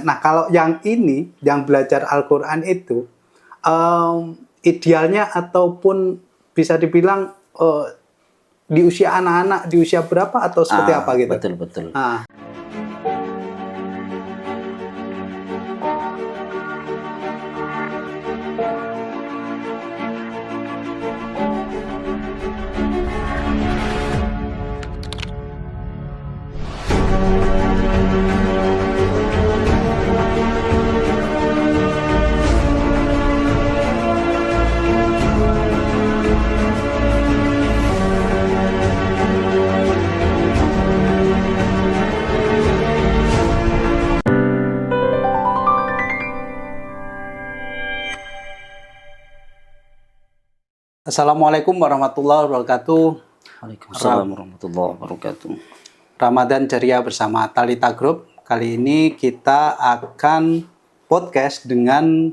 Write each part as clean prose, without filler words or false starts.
Nah, kalau yang ini, yang belajar Al-Quran itu, idealnya ataupun bisa dibilang di usia anak-anak, di usia berapa atau seperti apa gitu? Betul. Assalamualaikum warahmatullahi wabarakatuh. Waalaikumsalam warahmatullahi wabarakatuh. Ramadan Ceria bersama Talita Group. Kali ini kita akan podcast dengan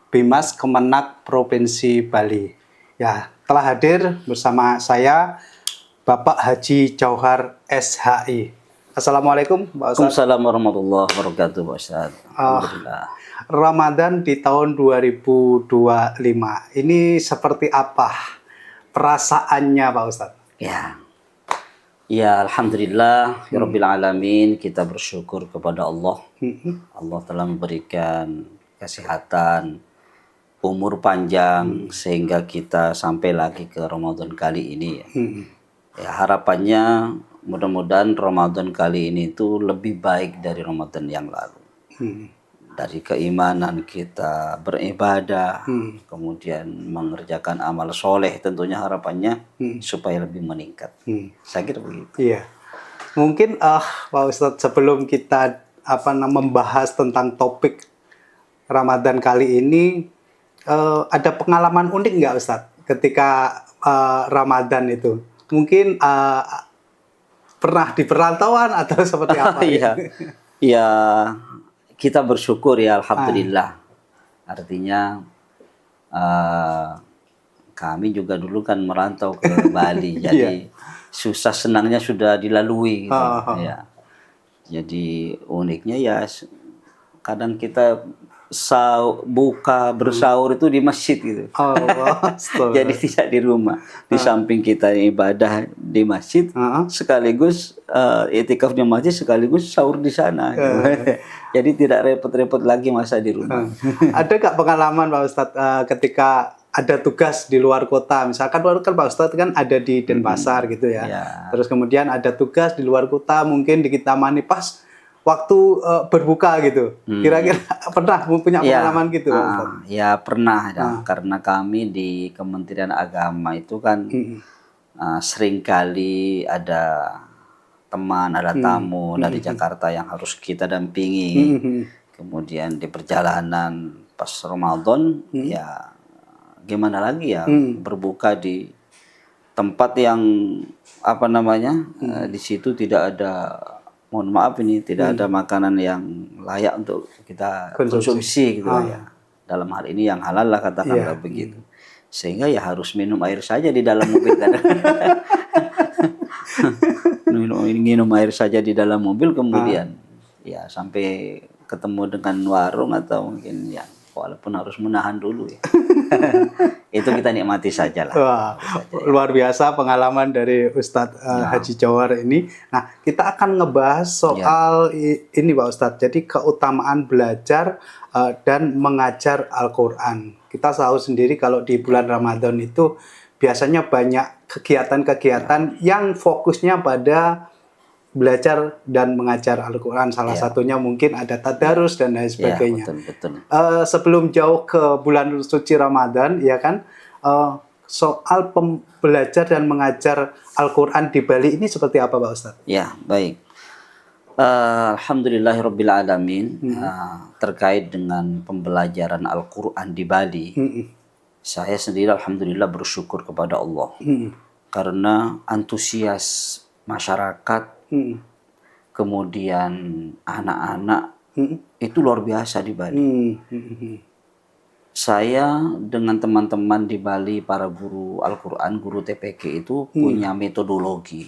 Bimas Kemenak Provinsi Bali. Ya, telah hadir bersama saya Bapak Haji Jauhar SHI. Assalamualaikum Pak Ustadz. Waalaikumsalam warahmatullahi wabarakatuh, Pak Ustadz. Alhamdulillah. Ramadan di tahun 2025 ini seperti apa perasaannya Pak Ustadz? Ya, alhamdulillah, Rabbil alamin, kita bersyukur kepada Allah. Allah telah memberikan kesehatan, umur panjang sehingga kita sampai lagi ke Ramadan kali ini ya. Ya, harapannya mudah-mudahan Ramadan kali ini itu lebih baik dari Ramadan yang lalu. Dari keimanan kita beribadah, kemudian mengerjakan amal soleh, tentunya harapannya supaya lebih meningkat. Saya kira begitu. Iya. Mungkin Pak Ustadz, sebelum kita membahas tentang topik Ramadan kali ini, ada pengalaman unik nggak Ustadz ketika Ramadan itu? Mungkin pernah di perantauan atau seperti apa? Ya, kita bersyukur ya, alhamdulillah. Artinya kami juga dulu kan merantau ke Bali, jadi susah senangnya sudah dilalui gitu. Ya. Jadi uniknya ya kadang kita bersahur itu di masjid gitu. Jadi tidak di rumah. Di samping kita ibadah di masjid, sekaligus i'tikaf di masjid, sekaligus sahur di sana. Jadi tidak repot-repot lagi masa di rumah. Ada nggak pengalaman Pak Ustadz ketika ada tugas di luar kota? Misalkan Pak Ustadz kan ada di Denpasar gitu ya. Terus kemudian ada tugas di luar kota, mungkin di Kintamani pas waktu berbuka gitu. Kira-kira pernah punya pengalaman gitu? Ya pernah ya. Karena kami di Kementerian Agama itu kan seringkali ada teman, ada tamu dari Jakarta yang harus kita dampingi. Kemudian di perjalanan pas Ramadan ya gimana lagi ya, berbuka di tempat yang di situ tidak ada, mohon maaf ini, tidak ada makanan yang layak untuk kita konsumsi gitu ya. Dalam hal ini yang halal lah katakanlah begitu. Sehingga ya harus minum air saja di dalam mobil kadang. minum air saja di dalam mobil, kemudian ya sampai ketemu dengan warung atau mungkin ya walaupun harus menahan dulu ya. Itu kita nikmati saja lah. Wah, luar biasa pengalaman dari Ustadz Haji Jauhar ini. Nah, kita akan ngebahas soal ini Pak Ustadz. Jadi keutamaan belajar dan mengajar Al-Quran. Kita tahu sendiri kalau di bulan Ramadan itu biasanya banyak kegiatan-kegiatan yang fokusnya pada belajar dan mengajar Al-Quran. Salah satunya mungkin ada tadarus dan lain sebagainya. Betul. Sebelum jauh ke bulan suci Ramadan, ya kan, soal belajar dan mengajar Al-Quran di Bali ini seperti apa Pak Ustadz? Ya, baik. Alhamdulillahirabbil alamin. Terkait dengan pembelajaran Al-Quran di Bali, saya sendiri alhamdulillah bersyukur kepada Allah karena antusias masyarakat, kemudian anak-anak itu luar biasa di Bali. Saya dengan teman-teman di Bali, para guru Al-Quran, guru TPQ itu punya metodologi,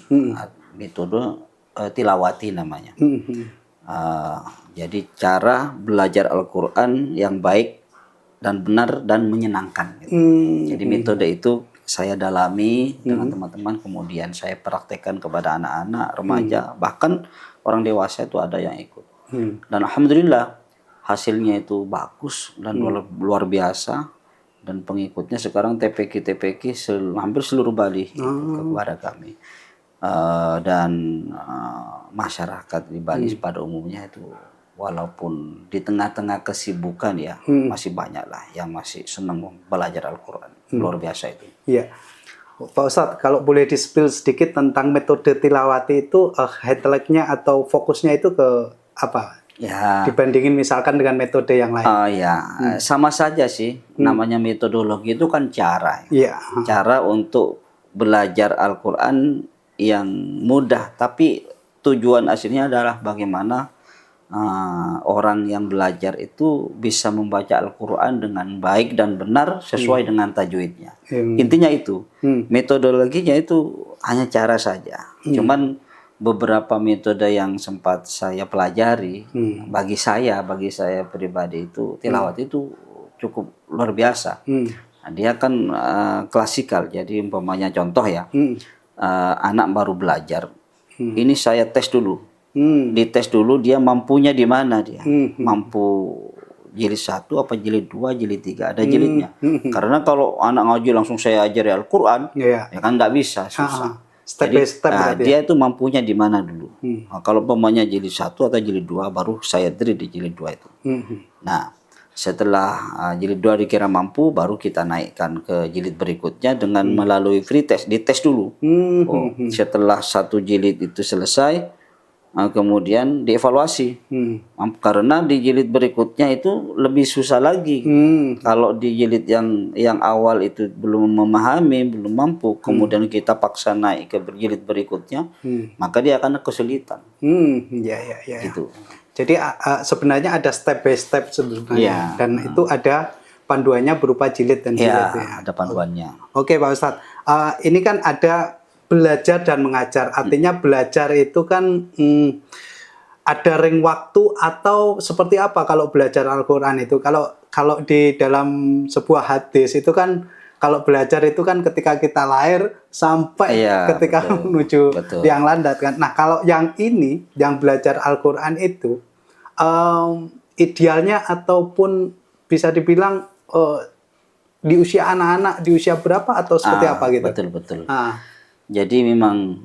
metode tilawati namanya. Jadi cara belajar Al-Quran yang baik dan benar dan menyenangkan. Gitu. Jadi metode itu saya dalami dengan teman-teman, kemudian saya praktekkan kepada anak-anak, remaja, bahkan orang dewasa itu ada yang ikut. Dan alhamdulillah hasilnya itu bagus dan luar biasa, dan pengikutnya sekarang TPQ hampir seluruh Bali kepada kami. Dan masyarakat di Bali pada umumnya itu, walaupun di tengah-tengah kesibukan ya, masih banyak lah yang masih senang belajar Al-Quran. Luar biasa itu. Iya. Pak Ustadz, kalau boleh di-spill sedikit tentang metode tilawati itu, highlight-nya atau fokusnya itu ke apa? Ya. Dibandingin misalkan dengan metode yang lain. Sama saja sih. Namanya metodologi itu kan cara. Iya. Cara untuk belajar Al-Quran yang mudah, tapi tujuan aslinya adalah bagaimana orang yang belajar itu bisa membaca Al-Quran dengan baik dan benar sesuai dengan tajwidnya. Intinya itu. Metodologinya itu hanya cara saja. Cuman beberapa metode yang sempat saya pelajari, bagi saya pribadi itu tilawat itu cukup luar biasa. Nah, dia kan klasikal. Jadi umpamanya contoh ya, anak baru belajar. Ini saya tes dulu. Dites dulu dia mampunya di mana dia. Mampu jilid 1 apa jilid 2, jilid 3, ada jilidnya. Karena kalau anak ngaji langsung saya ajari Al-Quran, ya kan nggak bisa, susah. Step by step dia itu mampunya di mana dulu. Nah, kalau umpamanya jilid 1 atau jilid 2, baru saya beri di jilid 2 itu. Nah, setelah jilid 2 dikira mampu, baru kita naikkan ke jilid berikutnya dengan melalui free test, dites dulu. Setelah 1 jilid itu selesai, kemudian dievaluasi. Karena di jilid berikutnya itu lebih susah lagi. Kalau di jilid yang awal itu belum memahami, belum mampu, kemudian kita paksa naik ke jilid berikutnya, maka dia akan kesulitan. Gitu. Jadi sebenarnya ada step by step sebenarnya, dan itu ada panduannya berupa jilid dan jilid. Ada panduannya. Oke, Pak Ustadz, ini kan ada belajar dan mengajar. Artinya belajar itu kan ada ring waktu atau seperti apa kalau belajar Al-Quran itu? Kalau di dalam sebuah hadis itu kan, kalau belajar itu kan ketika kita lahir sampai ketika menuju yang landat kan. Nah, kalau yang ini, yang belajar Al-Quran itu, idealnya ataupun bisa dibilang di usia anak-anak, di usia berapa atau seperti apa gitu? Betul. Jadi memang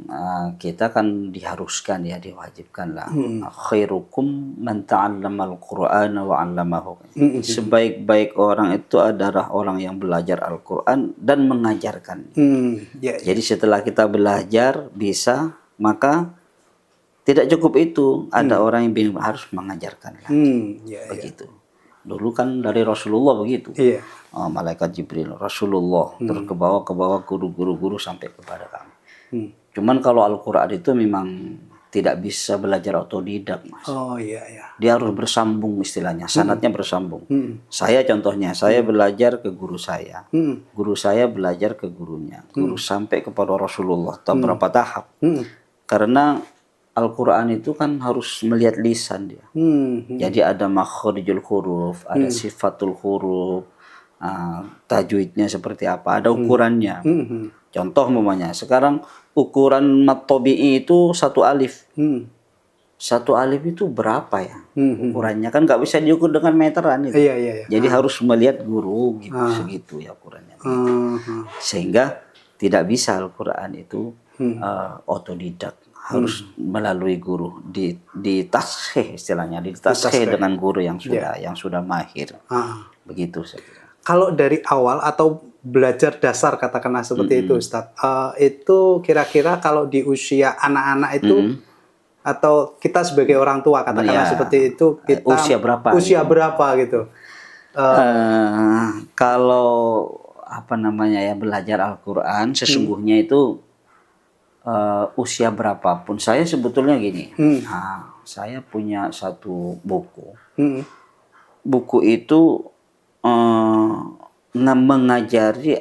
kita kan diharuskan ya, diwajibkan lah. Khairukum man ta'allama al-Qur'ana wa 'allamahu. Sebaik-baik orang itu adalah orang yang belajar Al-Quran dan mengajarkan. Jadi setelah kita belajar bisa, maka tidak cukup itu, ada orang yang harus mengajarkan lagi. Begitu. Dulu kan dari Rasulullah begitu. Malaikat Jibril, Rasulullah, terus ke bawah guru sampai kepada kami. Cuman kalau Al-Quran itu memang tidak bisa belajar otodidak, Mas. Dia harus bersambung istilahnya, sanadnya bersambung. Saya contohnya, saya belajar ke guru saya. Guru saya belajar ke gurunya. Guru sampai kepada Rasulullah, atau berapa tahap. Karena Al-Quran itu kan harus melihat lisan dia. Jadi ada makharijul huruf, ada sifatul huruf, tajwidnya seperti apa, ada ukurannya. Contoh umpamanya, sekarang ukuran mat tabi'i itu 1 alif. 1 alif itu berapa ya ukurannya? Kan nggak bisa diukur dengan meteran itu. Jadi harus melihat guru gitu, segitu ya ukurannya. Sehingga tidak bisa Al-Quran itu otodidak, harus melalui guru, di tasheh istilahnya, di tasheh dengan guru yang sudah mahir. Begitu saya kira. Kalau dari awal atau belajar dasar katakanlah seperti itu, Ustadz, itu kira-kira kalau di usia anak-anak itu atau kita sebagai orang tua katakanlah seperti itu, kita usia berapa gitu? Kalau belajar Al-Quran sesungguhnya itu usia berapapun. Saya sebetulnya gini, saya punya satu buku. Buku itu mengajari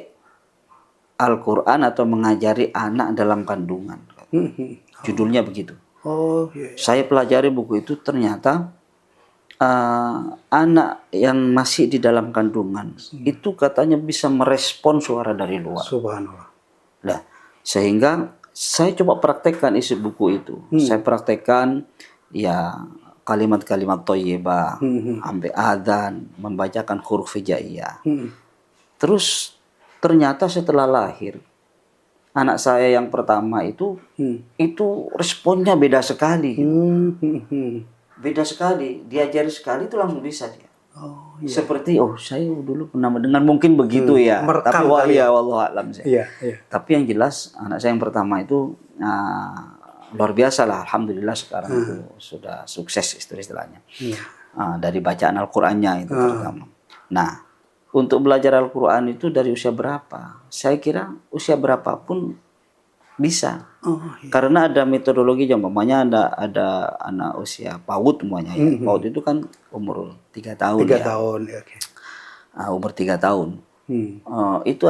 Al-Quran atau mengajari anak dalam kandungan. Judulnya begitu. Oh, iya. Saya pelajari buku itu, ternyata anak yang masih di dalam kandungan itu katanya bisa merespon suara dari luar. Subhanallah. Nah, sehingga saya coba praktekkan isi buku itu. Saya praktekkan ya kalimat-kalimat thayyibah, sampai adzan, membacakan huruf hijaiyah. Terus ternyata setelah lahir anak saya yang pertama itu responnya beda sekali. Beda sekali, diajari sekali itu langsung bisa dia. Oh, iya. Seperti saya dulu pernah mendengar, mungkin begitu ya. Merekam Tapi kali ya. wallahu a'lam saya. Iya, iya. Tapi yang jelas anak saya yang pertama itu luar biasa lah, alhamdulillah sekarang itu sudah sukses istilahnya. Dari bacaan Al-Qur'annya itu terutama. Nah, untuk belajar Al-Qur'an itu dari usia berapa? Saya kira usia berapapun bisa. Oh, iya. Karena ada metodologi, umpamanya ada anak usia PAUD umpamanya ya. PAUD itu kan umur 3 tahun 3 ya. tahun, oke. Umur 3 tahun. Itu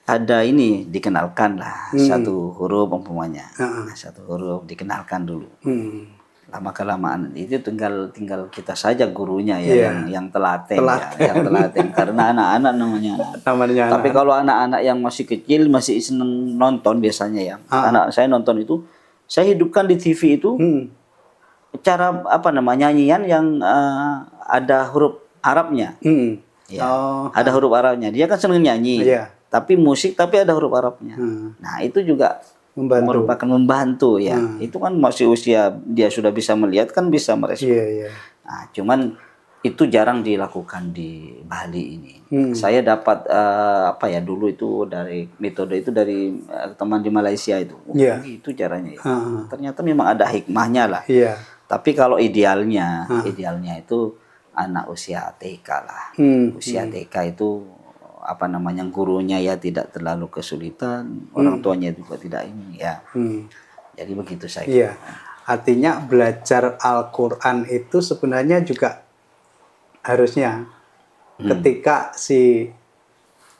ada ini dikenalkan lah satu huruf umpamanya. Satu huruf dikenalkan dulu. Lama kelamaan itu tinggal kita saja gurunya ya yang telaten. Ya, yang telaten karena anak-anak namanya. Tapi kalau anak-anak yang masih kecil masih seneng nonton biasanya ya. Anak saya nonton itu, saya hidupkan di TV itu cara nyanyian yang ada huruf Arabnya. Ya, ada huruf Arabnya. Dia kan seneng nyanyi. Tapi musik tapi ada huruf Arabnya. Nah, itu juga merupakan membantu ya. Itu kan masih usia dia sudah bisa melihat, kan bisa merespon. Nah, cuman itu jarang dilakukan di Bali ini. Saya dapat dulu itu dari metode itu dari teman di Malaysia itu. Itu caranya ya. Ternyata memang ada hikmahnya lah. Tapi kalau idealnya itu anak usia TK lah. Usia TK itu gurunya ya tidak terlalu kesulitan, orang tuanya juga tidak ini ya. Jadi begitu saya. Iya. Artinya belajar Al-Qur'an itu sebenarnya juga harusnya ketika si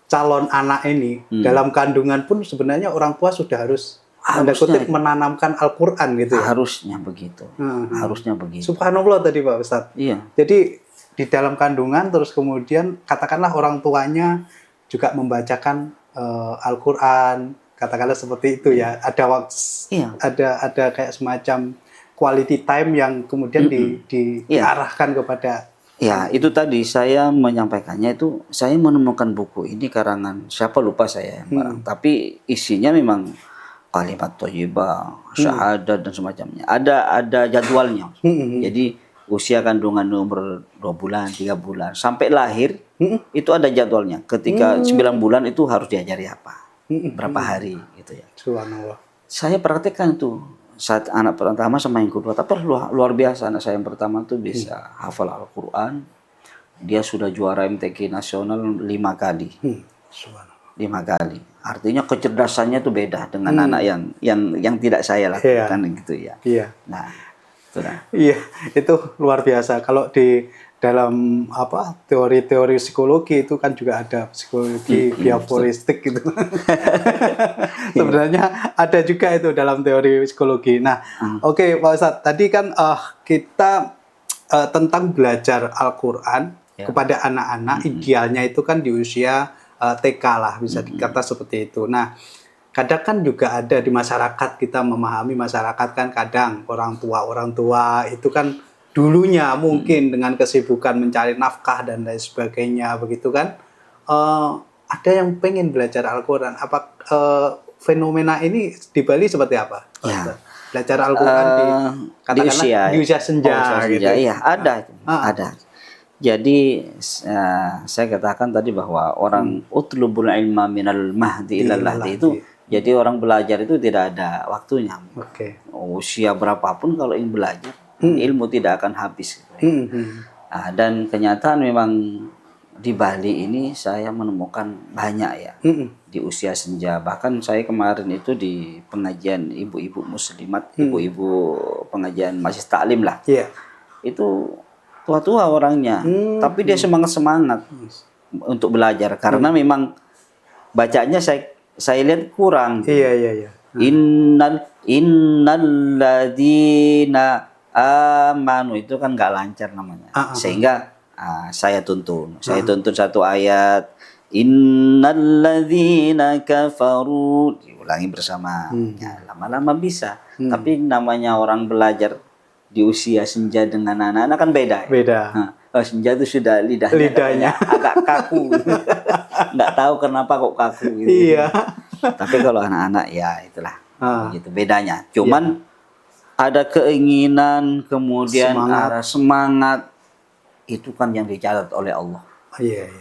calon anak ini dalam kandungan pun sebenarnya orang tua sudah harus menanamkan Al-Qur'an gitu ya. Harusnya begitu. Harusnya begitu. Subhanallah tadi Pak Ustadz. Iya. Jadi di dalam kandungan terus kemudian katakanlah orang tuanya juga membacakan Al-Qur'an, katakanlah seperti itu ya. Ada ada kayak semacam quality time yang kemudian diarahkan kepada. Ya, itu tadi saya menyampaikannya itu, saya menemukan buku ini karangan siapa lupa saya yang tapi isinya memang kalimat thayyibah, syahadat dan semacamnya. Ada jadwalnya. Jadi usia kandungan umur 2 bulan, 3 bulan, sampai lahir itu ada jadwalnya. Ketika 9 bulan itu harus diajari apa, berapa hari gitu ya. Subhanallah. Saya praktekkan itu saat anak pertama sama yang kedua, tapi luar biasa. Anak saya yang pertama tuh bisa hafal Al-Qur'an. Dia sudah juara MTQ nasional 5 kali. 5 kali. Artinya kecerdasannya itu beda dengan anak yang tidak saya lakukan gitu ya. Nah, iya, itu luar biasa. Kalau di dalam teori-teori psikologi itu kan juga ada psikologi bioforistik gitu. Sebenarnya ada juga itu dalam teori psikologi. Nah, oke Pak Ustadz, tadi kan kita tentang belajar Al-Qur'an kepada anak-anak, idealnya itu kan di usia TK lah, bisa dikata seperti itu. Nah, kadang kan juga ada di masyarakat, kita memahami masyarakat kan kadang orang tua itu kan dulunya mungkin dengan kesibukan mencari nafkah dan lain sebagainya begitu kan, ada yang pengen belajar Al-Qur'an. Apa fenomena ini di Bali seperti apa? Belajar Al-Qur'an di usia senja gitu. Iya, ada. Jadi saya katakan tadi bahwa orang utlubul ilma minal mahdi ilal lahdi itu. Jadi orang belajar itu tidak ada waktunya. Usia berapapun kalau ingin belajar, ilmu tidak akan habis. Dan kenyataan memang di Bali ini saya menemukan banyak ya. Di usia senja. Bahkan saya kemarin itu di pengajian ibu-ibu muslimat, ibu-ibu pengajian masjid taklim lah. Itu tua-tua orangnya, tapi dia semangat-semangat untuk belajar. Karena memang bacanya saya lihat kurang. Innalladzina amanu itu kan nggak lancar namanya. Sehingga saya tuntun satu ayat. Innalladzina kafaru, diulangi bersama. Ya, lama-lama bisa. Tapi namanya orang belajar di usia senja dengan anak-anak kan beda. Senja itu sudah lidahnya agak kaku. Nggak tahu kenapa kok kaku gitu. Iya. Tapi kalau anak-anak ya itulah gitu bedanya. Cuman ada keinginan, kemudian ada semangat, itu kan yang dicatat oleh Allah. Iya.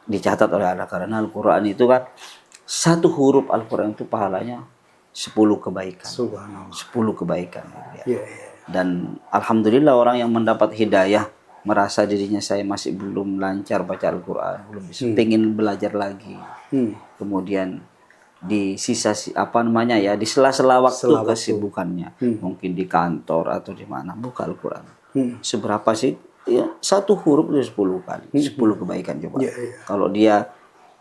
Dicatat oleh Allah, karena Al-Quran itu kan satu huruf Al-Quran itu pahalanya 10 kebaikan. 10 kebaikan. Dan alhamdulillah orang yang mendapat hidayah merasa dirinya saya masih belum lancar baca Al-Quran, belum bisa, pengen belajar lagi. Kemudian di sisa di sela-sela waktu kesibukannya, mungkin di kantor atau di mana, buka Al-Quran. Seberapa sih? Ya, satu huruf itu 10 kali, 10 kebaikan coba. Kalau dia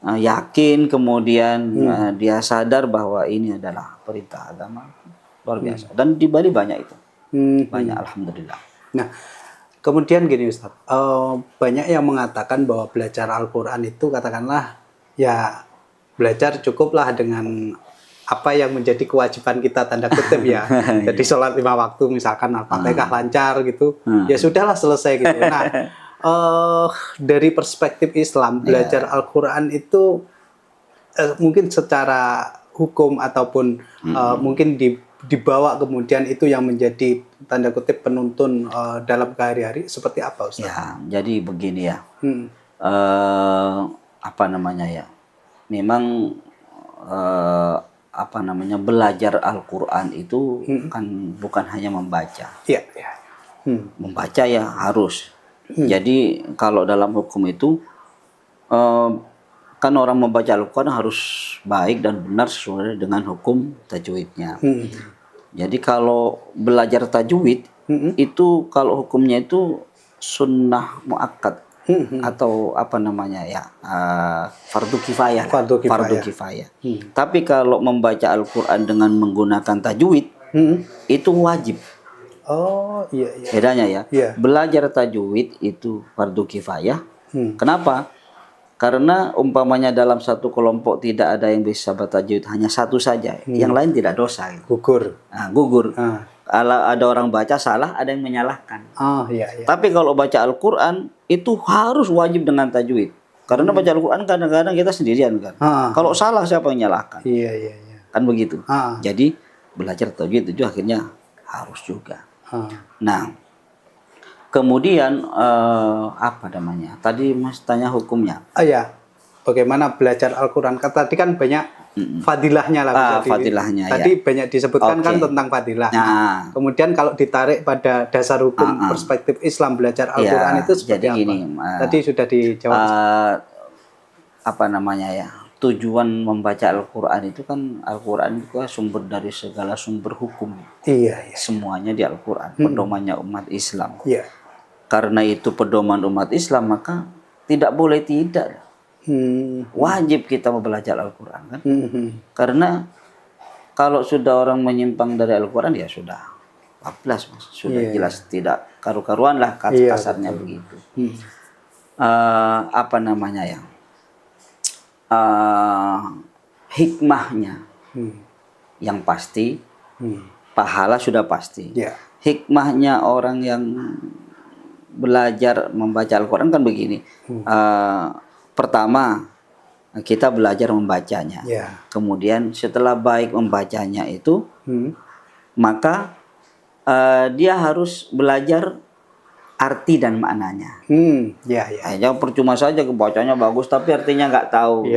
yakin, kemudian dia sadar bahwa ini adalah perintah agama, luar biasa. Dan di Bali banyak itu, banyak alhamdulillah. Nah, kemudian gini Ustaz, banyak yang mengatakan bahwa belajar Al-Quran itu katakanlah ya belajar cukuplah dengan apa yang menjadi kewajiban kita tanda kutip ya. Jadi sholat 5 waktu misalkan Al-Fatihah lancar gitu, ya sudahlah selesai gitu. Nah, dari perspektif Islam belajar Al-Quran itu mungkin secara hukum ataupun mungkin dibawa kemudian itu yang menjadi tanda kutip penuntun dalam kesehari-hari seperti apa Ustaz? Ya, jadi begini ya. Memang belajar Al-Quran itu kan bukan hanya membaca. Membaca ya harus. Jadi kalau dalam hukum itu kan orang membaca Al-Quran harus baik dan benar sesuai dengan hukum tajwidnya. Jadi kalau belajar tajwid itu kalau hukumnya itu sunnah muakkad atau fardu kifayah. Tapi kalau membaca Al-Quran dengan menggunakan tajwid itu wajib. Bedanya ya. Belajar tajwid itu fardu kifayah. Kenapa? Karena umpamanya dalam satu kelompok tidak ada yang bisa baca tajwid, hanya satu saja, yang lain tidak dosa. Gugur. Kalau ada orang baca salah, ada yang menyalahkan. Tapi kalau baca Al-Quran itu harus wajib dengan tajwid. Karena baca Al-Quran kadang-kadang kita sendirian kan. Kalau salah siapa yang menyalahkan? Kan begitu. Jadi belajar tajwid itu akhirnya harus juga. Nah, kemudian Tadi Mas tanya hukumnya. Bagaimana belajar Al-Quran? Tadi kan banyak fadilahnya lah. Fadilahnya. Tadi banyak disebutkan kan tentang fadilah. Kemudian kalau ditarik pada dasar hukum perspektif Islam belajar Al-Quran itu seperti apa? Tadi sudah dijawab. Tujuan membaca Al-Quran itu kan Al-Quran itu sumber dari segala sumber hukum. Semuanya di Al-Quran, pedomannya umat Islam. Karena itu pedoman umat Islam, maka tidak boleh tidak. Wajib kita belajar Al-Quran kan. Karena kalau sudah orang menyimpang dari Al-Quran ya sudah 14 Mas. Sudah jelas tidak karu-karuan lah kasarnya begitu. Hikmahnya yang pasti, pahala sudah pasti. Hikmahnya orang yang belajar membaca Al-Quran kan begini. Pertama, kita belajar membacanya. Kemudian setelah baik membacanya itu, maka dia harus belajar arti dan maknanya. Jangan percuma saja bacanya bagus tapi artinya nggak tahu.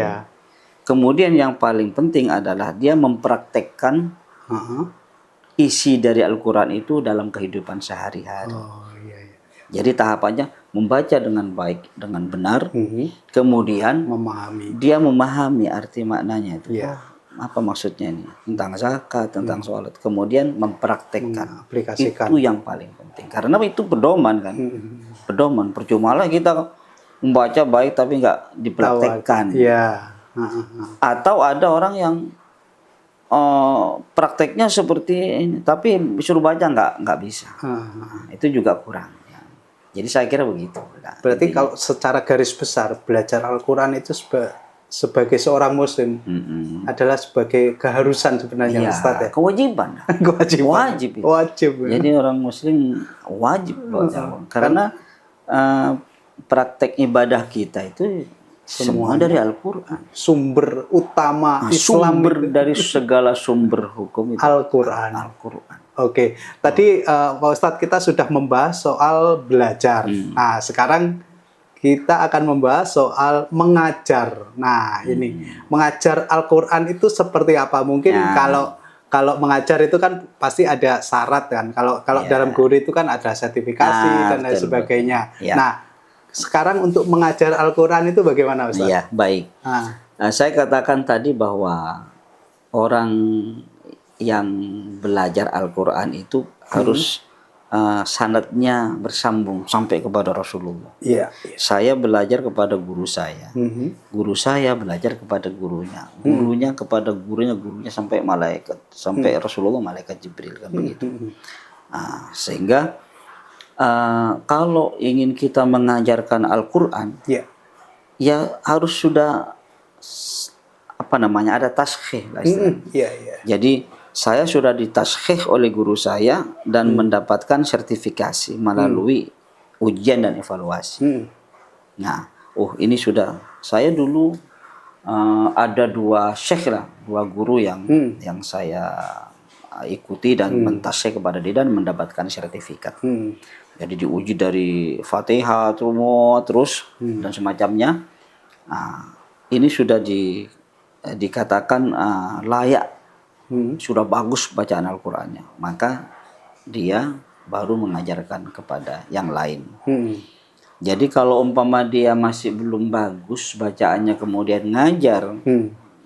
Kemudian yang paling penting adalah dia mempraktekkan isi dari Al-Quran itu dalam kehidupan sehari-hari. Jadi tahapannya membaca dengan baik, dengan benar, kemudian dia memahami arti maknanya itu. Apa maksudnya ini? Tentang zakat, tentang sholat. Kemudian mempraktekkan. Itu yang paling penting. Karena itu pedoman kan. Pedoman. Percumalah kita membaca baik tapi nggak dipraktekkan. Atau ada orang yang prakteknya seperti ini, tapi suruh baca nggak bisa. Nah, itu juga kurang. Ya. Jadi saya kira begitu. Nah, berarti kalau secara garis besar belajar Al-Quran itu sebagai seorang Muslim adalah sebagai keharusan sebenarnya, ya, Ustaz ya. kewajiban. Wajib. Itu. Wajib. Jadi orang Muslim wajib baca. Karena praktek ibadah kita itu semua dari Al-Quran. Sumber utama Islam Sumber dari segala sumber hukum itu Al-Quran. Al-Quran. Oke, tadi Pak Ustadz kita sudah membahas soal belajar. Nah, sekarang kita akan membahas soal mengajar. Nah, ini mengajar Al-Quran itu seperti apa? Mungkin kalau mengajar itu kan pasti ada syarat kan. Kalau dalam guru itu kan ada sertifikasi dan lain sebagainya. Ya. Nah, sekarang untuk mengajar Al-Quran itu bagaimana, Ustaz? Iya, baik. Nah, saya katakan tadi bahwa orang yang belajar Al-Quran itu harus sanadnya bersambung sampai kepada Rasulullah. Iya. Saya belajar kepada guru saya. Guru saya belajar kepada gurunya. Gurunya kepada gurunya, gurunya sampai malaikat. Sampai Rasulullah, malaikat Jibril kan begitu. Nah, sehingga kalau ingin kita mengajarkan Al-Quran, ya harus sudah ada taskhih lah istilahnya. Jadi saya sudah ditaskhih oleh guru saya dan mendapatkan sertifikasi melalui ujian dan evaluasi. Nah, ini sudah. Saya dulu ada dua guru yang saya ikuti dan mentaskhih kepada dia dan mendapatkan sertifikat. Jadi diuji dari Fatihah terus dan semacamnya. Nah, ini sudah dikatakan layak, sudah bagus bacaan Al-Qur'annya. Maka dia baru mengajarkan kepada yang lain. Jadi kalau umpama dia masih belum bagus bacaannya kemudian ngajar,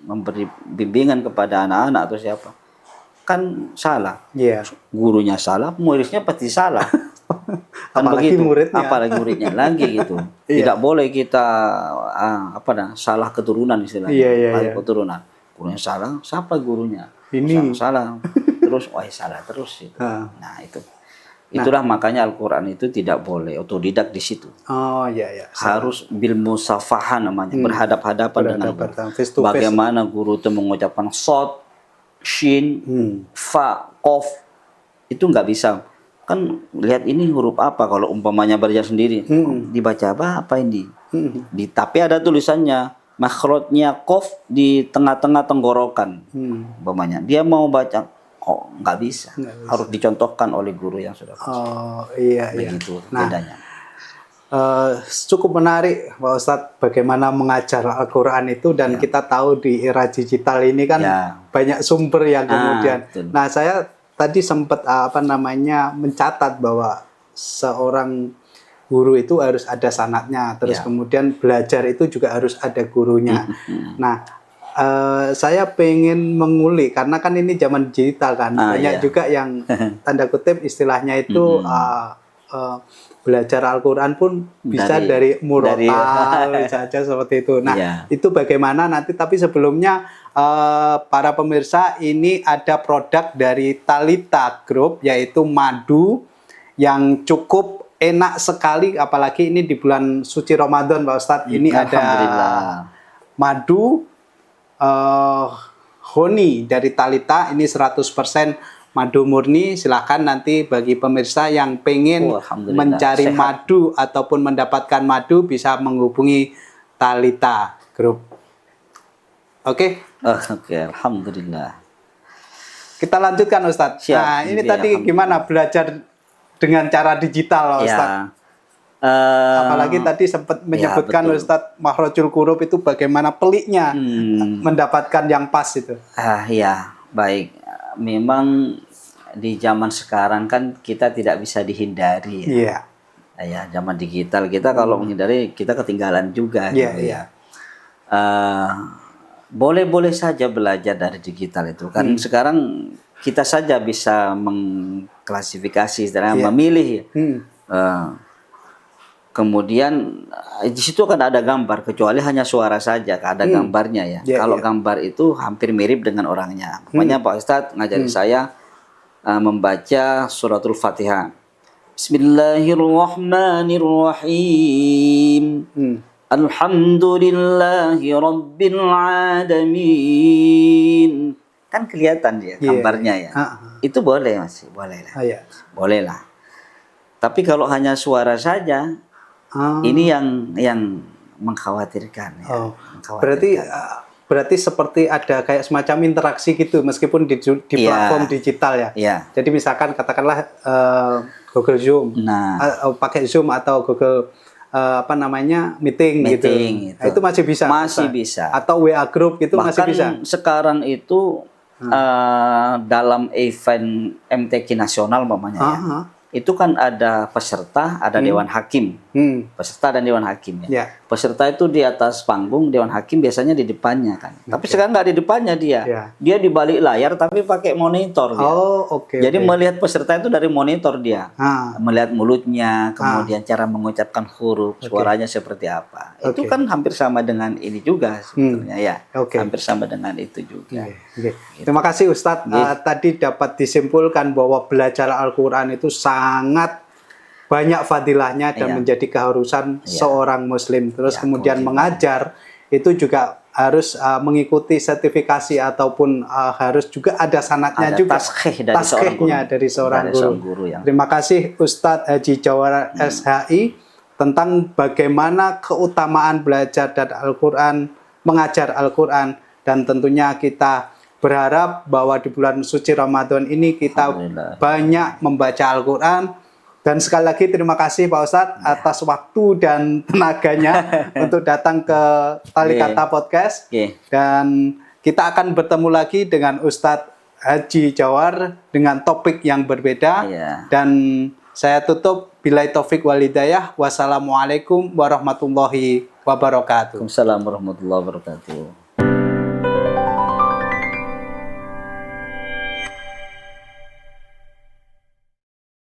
memberi bimbingan kepada anak-anak atau siapa, kan salah. Gurunya salah, muridnya pasti salah. Kan apalagi begitu. muridnya. Apalagi muridnya lagi gitu. Tidak boleh kita salah keturunan istilahnya. Keturunan. Gurunya salah, siapa gurunya? Ini salah. Terus salah terus itu. Nah, itu. Itulah makanya Al-Qur'an itu tidak boleh otodidak di situ. Harus bil musafaha namanya, berhadap-hadapan dengan guru. Bagaimana guru itu mengucapkan shad, shin, fa, qaf. Itu nggak bisa. Kan lihat ini huruf apa kalau umpamanya belajar sendiri. Dibaca apa ini? Tapi ada tulisannya makhrajnya qaf di tengah-tengah tenggorokan. Umpamanya dia mau baca nggak bisa. Harus dicontohkan oleh guru yang sudah begitu bedanya. Cukup menarik Pak Ustadz bagaimana mengajar Al-Quran itu dan kita tahu di era digital ini kan banyak sumber yang kemudian. Nah, saya tadi sempat mencatat bahwa seorang guru itu harus ada sanadnya, terus kemudian belajar itu juga harus ada gurunya. Nah, saya pengen mengulik karena kan ini zaman digital kan, banyak juga yang tanda kutip istilahnya itu belajar Al-Quran pun bisa dari murotal saja seperti itu. Nah, itu bagaimana nanti, tapi sebelumnya para pemirsa, ini ada produk dari Talita Group yaitu madu yang cukup enak sekali, apalagi ini di bulan suci Ramadan Pak Ustadz. Ini ada madu honey dari Talita, ini 100% madu murni. Silahkan nanti bagi pemirsa yang pengen mencari madu ataupun mendapatkan madu bisa menghubungi Talita Group. Oke, alhamdulillah. Kita lanjutkan Ustadz. Nah, ini tadi gimana belajar dengan cara digital Ustadz? Apalagi tadi sempat menyebutkan Ustadz makhrajul huruf itu bagaimana peliknya mendapatkan yang pas itu. Baik. Memang di zaman sekarang kan kita tidak bisa dihindari zaman digital kita kalau menghindari kita ketinggalan juga boleh-boleh saja belajar dari digital itu kan. Sekarang kita saja bisa mengklasifikasi memilih Kemudian di situ kan ada gambar, kecuali hanya suara saja, ada gambarnya ya. Kalau gambar itu hampir mirip dengan orangnya. Makanya Pak Ustadz ngajari saya membaca suratul Fatihah. Bismillahirrahmanirrahim. Alhamdulillahi Rabbil Alamin. Kan kelihatan dia gambarnya ya. Itu boleh masih, boleh lah. Boleh lah. Tapi kalau hanya suara saja, ini yang mengkhawatirkan. Ya. Berarti seperti ada kayak semacam interaksi gitu, meskipun di platform digital ya. Jadi misalkan katakanlah Google Zoom, pakai Zoom atau Google meeting gitu. Itu masih bisa. Masih bisa. Atau WA group itu masih bisa. Bahkan sekarang itu dalam event MTQ nasional mamanya ya. Itu kan ada peserta, ada dewan hakim. Peserta dan dewan hakim ya. Peserta itu di atas panggung, dewan hakim biasanya di depannya kan. Tapi sekarang nggak di depannya dia. Dia di balik layar tapi pakai monitor dia. Jadi melihat peserta itu dari monitor dia. Melihat mulutnya, kemudian cara mengucapkan huruf, suaranya seperti apa. Itu kan hampir sama dengan ini juga sebetulnya ya. Hampir sama dengan itu juga. Gitu. Terima kasih Ustadz. Tadi dapat disimpulkan bahwa belajar Al-Quran itu sangat banyak fadilahnya dan menjadi keharusan seorang muslim. Terus kemudian mengajar itu juga harus mengikuti sertifikasi ataupun harus juga ada sanatnya juga. Taskhihnya dari seorang guru. Terima kasih Ustadz Haji Jawar SHI tentang bagaimana keutamaan belajar dan Al-Quran, mengajar Al-Quran, dan tentunya kita berharap bahwa di bulan suci Ramadan ini kita banyak membaca Al-Quran. Dan sekali lagi terima kasih Pak Ustadz atas waktu dan tenaganya untuk datang ke Tali Kata Podcast. Dan kita akan bertemu lagi dengan Ustadz Haji Jawar dengan topik yang berbeda. Dan saya tutup, billahi taufik wal hidayah. Wassalamualaikum warahmatullahi wabarakatuh. Waalaikumsalam warahmatullahi wabarakatuh.